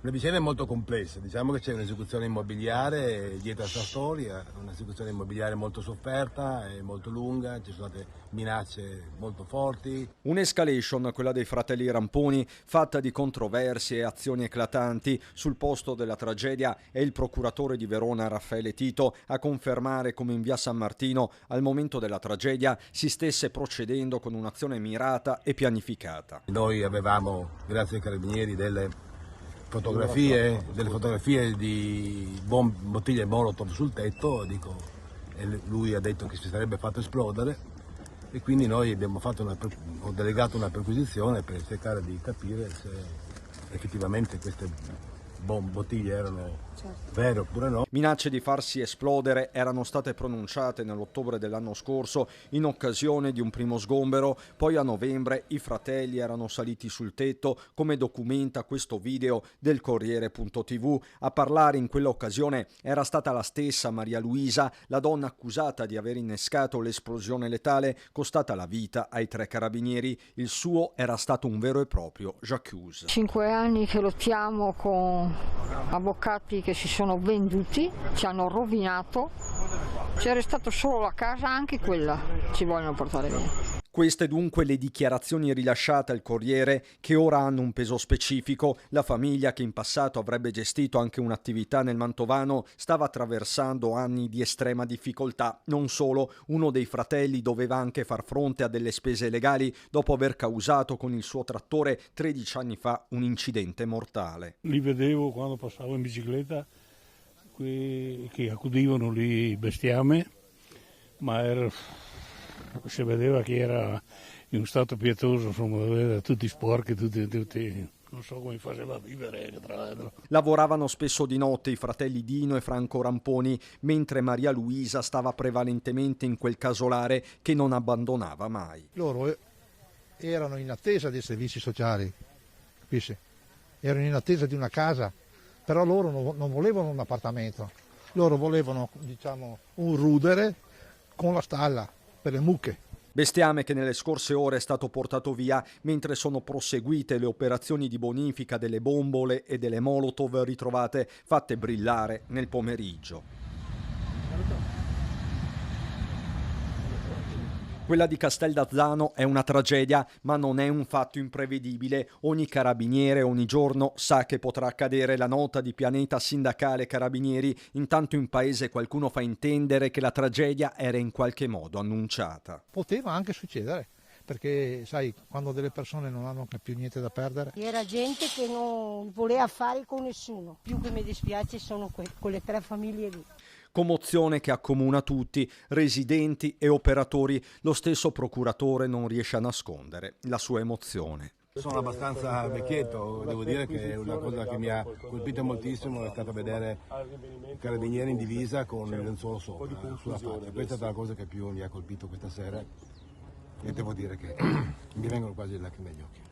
Una vicenda molto complessa, diciamo che c'è un'esecuzione immobiliare dietro a questa storia, un'esecuzione immobiliare molto sofferta e molto lunga, ci sono state minacce molto forti. Un'escalation, quella dei fratelli Ramponi, fatta di controversie e azioni eclatanti. Sul posto della tragedia è il procuratore di Verona Raffaele Tito a confermare come in via San Martino al momento della tragedia si stesse procedendo con un'azione mirata e pianificata. Noi avevamo, grazie ai carabinieri, delle fotografie di bottiglie Molotov sul tetto, e lui ha detto che si sarebbe fatto esplodere e quindi noi ho delegato una perquisizione per cercare di capire se effettivamente queste bottiglie erano vere oppure no. Minacce di farsi esplodere erano state pronunciate nell'ottobre dell'anno scorso in occasione di un primo sgombero, poi a novembre i fratelli erano saliti sul tetto, come documenta questo video del Corriere.tv. A parlare in quell'occasione era stata la stessa Maria Luisa, la donna accusata di aver innescato l'esplosione letale costata la vita ai 3 carabinieri. Il suo era stato un vero e proprio j'accuse. 5 anni che lottiamo con avvocati che si sono venduti, ci hanno rovinato, c'è restato solo la casa, anche quella ci vogliono portare via. Queste dunque le dichiarazioni rilasciate al Corriere, che ora hanno un peso specifico. La famiglia, che in passato avrebbe gestito anche un'attività nel Mantovano, stava attraversando anni di estrema difficoltà. Non solo, uno dei fratelli doveva anche far fronte a delle spese legali dopo aver causato con il suo trattore 13 anni fa un incidente mortale. Li vedevo quando passavo in bicicletta, che accudivano lì il bestiame, ma si vedeva che era in uno stato pietoso, insomma, tutti sporchi, tutti, non so come faceva a vivere, tra l'altro. Lavoravano spesso di notte i fratelli Dino e Franco Ramponi, mentre Maria Luisa stava prevalentemente in quel casolare che non abbandonava mai. Loro erano in attesa dei servizi sociali, capisci? Erano in attesa di una casa, però loro non volevano un appartamento, loro volevano, diciamo, un rudere con la stalla per le mucche. Bestiame che nelle scorse ore è stato portato via mentre sono proseguite le operazioni di bonifica delle bombole e delle Molotov ritrovate, fatte brillare nel pomeriggio. Quella di Casteldazzano è una tragedia, ma non è un fatto imprevedibile. Ogni carabiniere ogni giorno sa che potrà accadere. La nota di Pianeta Sindacale Carabinieri. Intanto in paese qualcuno fa intendere che la tragedia era in qualche modo annunciata. Poteva anche succedere, perché sai, quando delle persone non hanno più niente da perdere. Era gente che non voleva affari con nessuno. Più che mi dispiace sono quelle 3 famiglie lì. Commozione che accomuna tutti, residenti e operatori. Lo stesso procuratore non riesce a nascondere la sua emozione. Sono abbastanza vecchietto, devo dire che una cosa che mi ha colpito moltissimo è stato vedere i carabinieri in divisa con il lenzuolo sopra, sulla faccia. Questa è stata la cosa che più mi ha colpito questa sera e devo dire che mi vengono quasi le lacrime agli occhi.